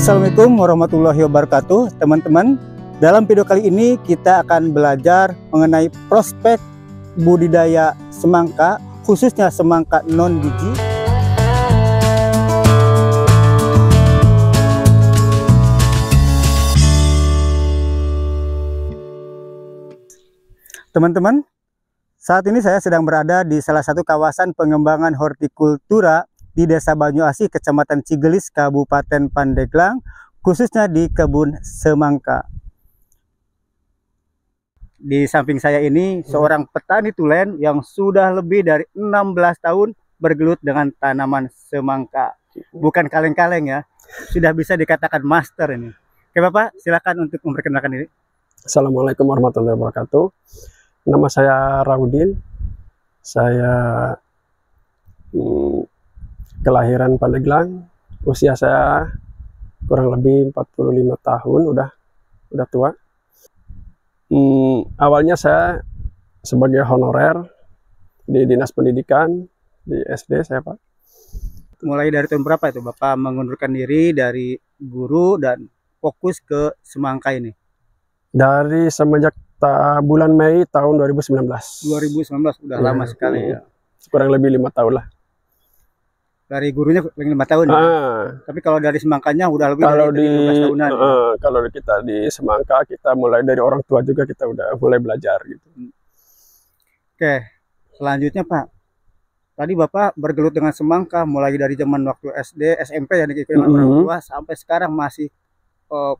Assalamualaikum warahmatullahi wabarakatuh, teman-teman. Dalam video kali ini kita akan belajar mengenai prospek budidaya semangka, khususnya semangka non biji. Teman-teman, saat ini saya sedang berada di salah satu kawasan pengembangan hortikultura di Desa Banyuasih, Kecamatan Cigelis, Kabupaten Pandeglang, khususnya di kebun semangka. Di samping saya ini seorang petani tulen yang sudah lebih dari 16 tahun bergelut dengan tanaman semangka. Bukan kaleng-kaleng ya, sudah bisa dikatakan master ini. Oke Bapak, silakan untuk memperkenalkan diri. Assalamualaikum warahmatullahi wabarakatuh. Nama saya Raudin. Saya kelahiran Pandeglang. Usia saya kurang lebih 45 tahun, udah tua. Awalnya saya sebagai honorer di Dinas Pendidikan di SD saya, Pak. Mulai dari tahun berapa itu Bapak mengundurkan diri dari guru dan fokus ke semangka ini? Dari semenjak bulan Mei tahun 2019. 2019, udah lama sekali ya. Kurang lebih 5 tahun lah. Dari gurunya 5 tahun ya? Tapi kalau dari semangkanya udah lebih dari 15 tahunan ya? Kalau kita di semangka, kita mulai dari orang tua juga, kita udah mulai belajar gitu. Oke, selanjutnya Pak, tadi Bapak bergelut dengan semangka mulai dari zaman waktu SD, SMP yang diikuti dengan orang tua sampai sekarang masih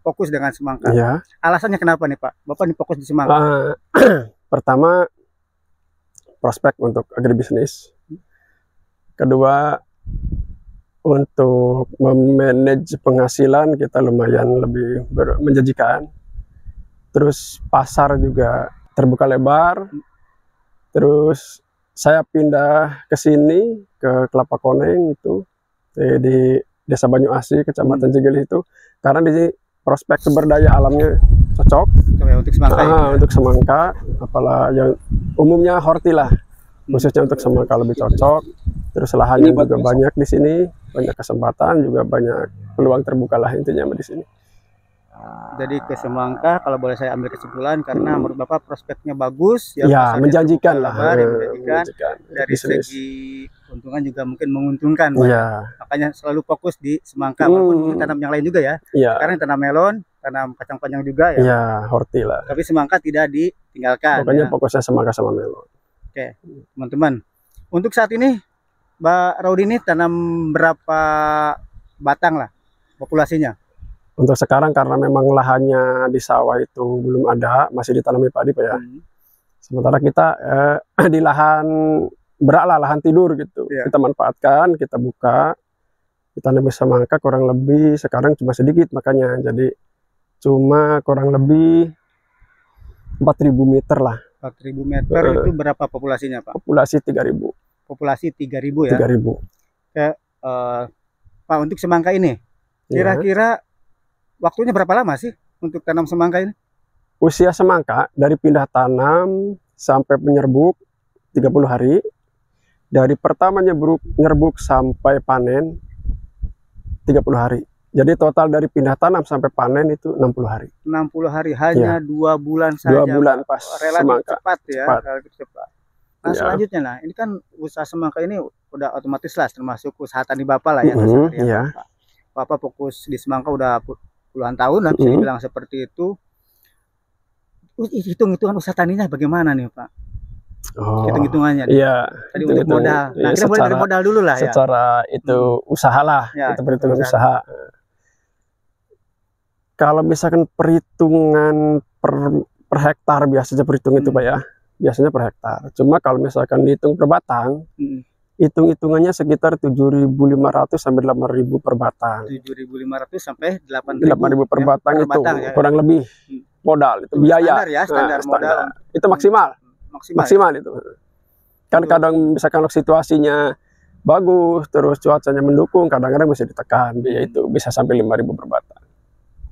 fokus dengan semangka. Ya. Alasannya kenapa nih Pak? Bapak nih fokus di semangka? Pertama, prospek untuk agribisnis. Kedua, untuk memanage penghasilan kita lumayan lebih menjanjikan. Terus pasar juga terbuka lebar. Terus saya pindah ke sini, ke Kelapa Koneng itu, di Desa Banyuasih, Kecamatan Cigelis itu, karena di prospek sumber daya alamnya cocok untuk semangka. Untuk semangka, apalah yang umumnya horti lah, khususnya untuk semangka lebih cocok. Terus lahannya juga banyak di sini, banyak kesempatan, juga banyak peluang terbuka lah intinya di sini. Jadi ke semangka kalau boleh saya ambil kesimpulan karena menurut Bapak prospeknya bagus ya, menjanjikan lah, menjanjikan. Dari segi keuntungan juga mungkin menguntungkan Pak. Ya. Makanya selalu fokus di semangka, walaupun tanam yang lain juga ya. Sekarang tanam melon, tanam kacang panjang juga ya. Ya, horti lah. Tapi semangka tidak ditinggalkan. Pokoknya fokusnya semangka sama melon. Oke, teman-teman. Untuk saat ini Mbak Raudi ini tanam berapa batang lah populasinya? Untuk sekarang karena memang lahannya di sawah itu belum ada, masih ditanami padi Pak ya. Sementara kita di lahan berak lah, lahan tidur gitu. Kita manfaatkan, kita buka, kita tanami semangka kurang lebih sekarang cuma sedikit makanya. Jadi cuma kurang lebih 4.000 meter lah. 4.000 meter itu berapa populasinya Pak? Populasi 3.000. Populasi 3.000 ya? 3.000. Pak, untuk semangka ini, kira-kira waktunya berapa lama sih untuk tanam semangka ini? Usia semangka dari pindah tanam sampai penyerbuk 30 hari. Dari pertama nyerbuk sampai panen 30 hari. Jadi total dari pindah tanam sampai panen itu 60 hari. 60 hari, hanya 2 bulan saja. 2 bulan pas relatif semangka. Cepat ya, relatif cepat. Nah selanjutnya, nah ini kan usaha semangka ini udah otomatis lah termasuk usaha tani Bapak lah ya. Bapak fokus di semangka udah puluhan tahun lah, bisa dibilang seperti itu. Hitung-hitungan usaha taninya bagaimana nih Pak? Hitung-hitungannya. Iya. Tadi untuk modal. Nah kita mulai dari modal dulu lah ya. Secara itu usaha lah, itu perhitungan usaha. Kalau misalkan perhitungan per hektar biasanya perhitungan itu Pak ya. Biasanya per hektar. Cuma kalau misalkan dihitung per batang, hitung-hitungannya sekitar 7.500 sampai 8.000 per batang. 7.500 sampai 8.000 per batang itu kurang lebih modal itu biaya. Standar ya, standar modal. Itu maksimal itu. Kan kadang misalkan situasinya bagus, terus cuacanya mendukung, kadang-kadang bisa ditekan biaya itu bisa sampai 5.000 per batang.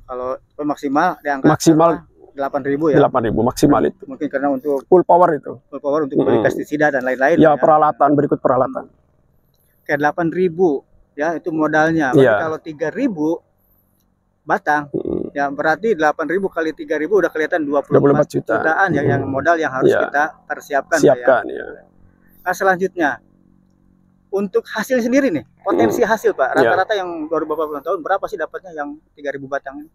Kalau maksimal diangkat maksimal 8.000 ya? 8.000 maksimal itu. Mungkin karena untuk full power itu. Full power untuk beli pestisida dan lain-lain. Ya, peralatan, berikut peralatan. Kayak 8.000 ya itu modalnya. Kalau 3.000 batang. Ya berarti 8.000 kali 3.000 udah kelihatan 24 jutaan yang modal yang harus kita persiapkan. Siapkan, ya. Nah selanjutnya untuk hasil sendiri nih, potensi hasil Pak, rata-rata yang baru beberapa tahun berapa sih dapatnya yang 3.000 batang ini?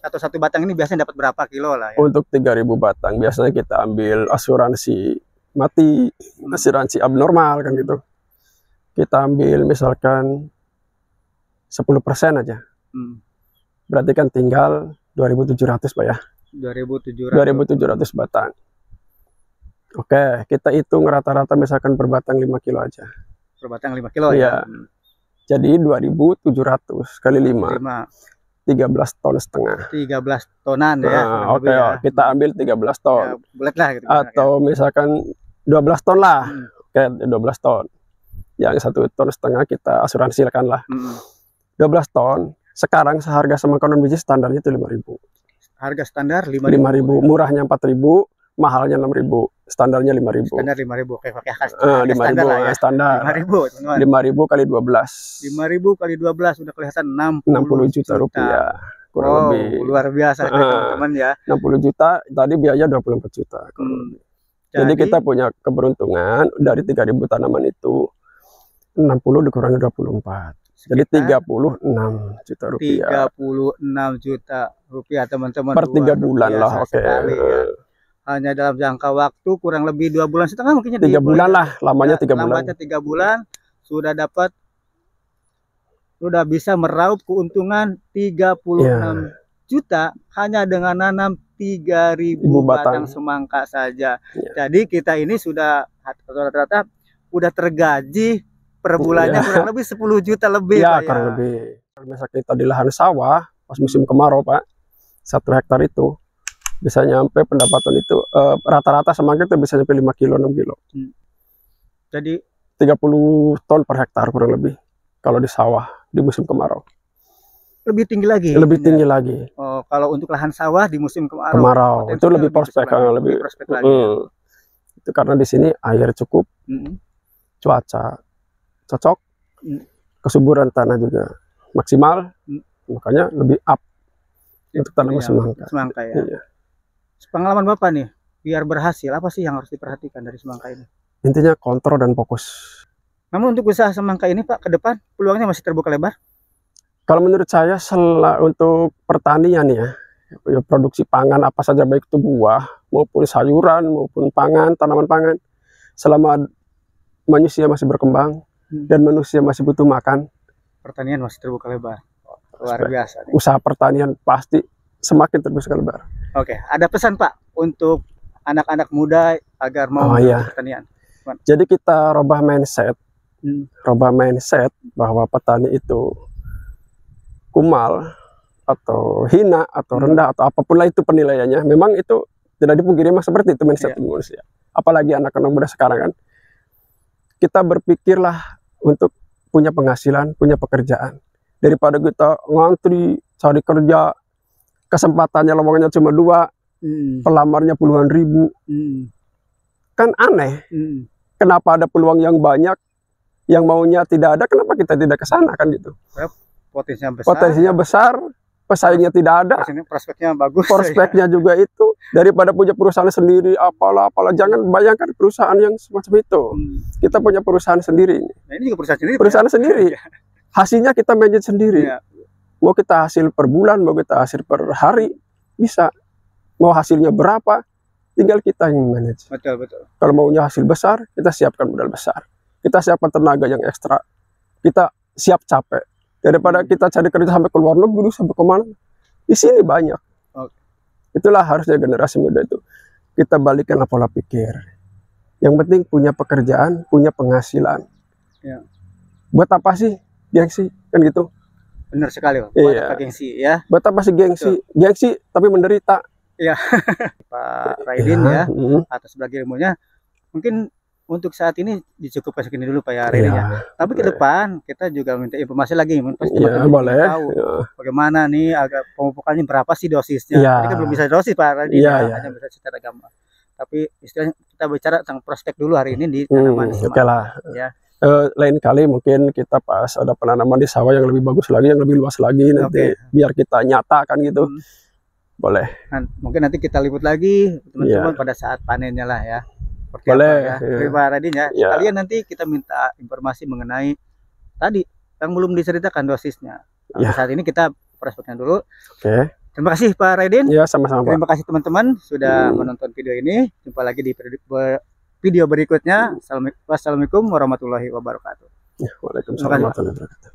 Atau satu batang ini biasanya dapat berapa kilo lah ya? Untuk 3.000 batang biasanya kita ambil asuransi mati, asuransi abnormal kan gitu. Kita ambil misalkan 10% aja. Berarti kan tinggal 2.700 Pak ya. 2.700 batang. Oke, kita hitung rata-rata misalkan per batang 5 kilo aja. Per batang 5 kilo ya. Jadi 2.700 kali 5. 13 ton setengah. 13 tonan ya. Oke, ya. Kita ambil 13 ton. Ya, bulat lah gitu. Atau misalkan 12 ton lah. Oke, 12 ton. Yang 1,5 ton kita asuransikan lah. 12 ton. Sekarang seharga semangka non biji standarnya itu 5.000. Harga standar 5.000. Murahnya 4.000. Mahalnya 6.000, standarnya 5.000. Standar 5.000, oke pakai khas. 5.000 standar lah ya. Standar. 5.000 kali 12. 5.000 kali 12 udah kelihatan 60 juta rupiah. Kurang lebih. Luar biasa teman-teman ya. 60 juta, tadi biaya 24 juta. Jadi kita punya keberuntungan dari 3.000 tanaman itu 60 dikurangi 24. Jadi 36 juta rupiah. 36 juta rupiah teman-teman. Per 3 bulan lah, oke. Ya. Hanya dalam jangka waktu kurang lebih 2 bulan setengah mungkinnya 3 bulan lah, lamanya 3 bulan. Lamanya 3 bulan sudah dapat, sudah bisa meraup keuntungan 36 juta hanya dengan nanam 3.000 batang semangka saja. Jadi kita ini sudah rata-rata udah tergaji per bulannya kurang lebih 10 juta lebih ya, Pak, kurang lebih. Misalnya kita di lahan sawah pas musim kemarau Pak, 1 hektar itu bisa nyampe pendapatan itu rata-rata semangka itu bisa sampai 5 kilo 6 kilo. Jadi 30 ton per hektar kurang lebih kalau di sawah di musim kemarau. Lebih tinggi lagi. Lebih tinggi lagi. Oh, kalau untuk lahan sawah di musim kemarau itu lebih prospek, lebih prospek lagi. Itu karena di sini air cukup, cuaca cocok, kesuburan tanah juga maksimal, makanya lebih up untuk tanaman semangka ya. Iya. Pengalaman Bapak nih, biar berhasil, apa sih yang harus diperhatikan dari semangka ini? Intinya kontrol dan fokus. Namun untuk usaha semangka ini Pak, ke depan peluangnya masih terbuka lebar? Kalau menurut saya, untuk pertanian ya, produksi pangan apa saja, baik itu buah, maupun sayuran, maupun pangan, tanaman pangan, selama manusia masih berkembang, dan manusia masih butuh makan, pertanian masih terbuka lebar. Luar biasa. Usaha pertanian pasti semakin terbuka lebar. Oke, ada pesan Pak untuk anak-anak muda agar mau pertanian? Jadi kita rubah mindset, bahwa petani itu kumal atau hina atau rendah atau apapun lah itu penilaiannya. Memang itu tidak dipungkiri memang seperti itu mindset manusia. Apalagi anak-anak muda sekarang kan. Kita berpikirlah untuk punya penghasilan, punya pekerjaan. Daripada kita ngantri cari kerja, kesempatannya lowongannya cuma 2, pelamarnya puluhan ribu, kan aneh. Kenapa ada peluang yang banyak, yang maunya tidak ada, kenapa kita tidak ke sana kan gitu? Potensinya besar, pesaingnya tidak ada, prospeknya bagus, prospeknya juga itu. Daripada punya perusahaan sendiri, apalah, jangan bayangkan perusahaan yang semacam itu. Kita punya perusahaan sendiri. Nah, ini juga perusahaan sendiri. Hasilnya kita manage sendiri. Mau kita hasil per bulan, mau kita hasil per hari, bisa. Mau hasilnya berapa, tinggal kita yang manage. Betul. Kalau maunya hasil besar, kita siapkan modal besar. Kita siapkan tenaga yang ekstra. Kita siap capek. Daripada kita cari kerja sampai ke luar negeri, sampai kemana. Di sini banyak. Itulah harusnya generasi muda itu. Kita balikan pola pikir. Yang penting punya pekerjaan, punya penghasilan. Buat apa sih gengsi? Kan gitu. Benar sekali, Pak. Buat apa gengsi ya? Buat apa sih gengsi? Gengsi tapi menderita. Iya. Pak Raidin ya, atas bagi ilmunya. Mungkin untuk saat ini dicukupkan segini dulu Pak ya, Raidin ya. Tapi ke depan kita juga minta informasi lagi, pasti boleh tahu bagaimana nih agak pemupukannya berapa sih dosisnya. Ini kan belum bisa dosis Pak Raidin, hanya bisa secara gambar. Tapi istilahnya kita bicara tentang prospek dulu hari ini di tanaman semangka. Ya. lain kali mungkin kita pas ada penanaman di sawah yang lebih bagus lagi, yang lebih luas lagi nanti biar kita nyatakan gitu. Boleh. Mungkin nanti kita liput lagi teman-teman pada saat panennya lah ya. Seperti boleh. Apa, ya. Pak Radin ya. Sekalian nanti kita minta informasi mengenai tadi yang belum diceritakan dosisnya. Saat ini kita prospeknya dulu. Terima kasih Pak Radin. Ya, sama-sama. Terima kasih teman-teman sudah menonton video ini. Jumpa lagi di video berikutnya. Wassalamualaikum warahmatullahi wabarakatuh. Waalaikumsalam warahmatullahi wabarakatuh.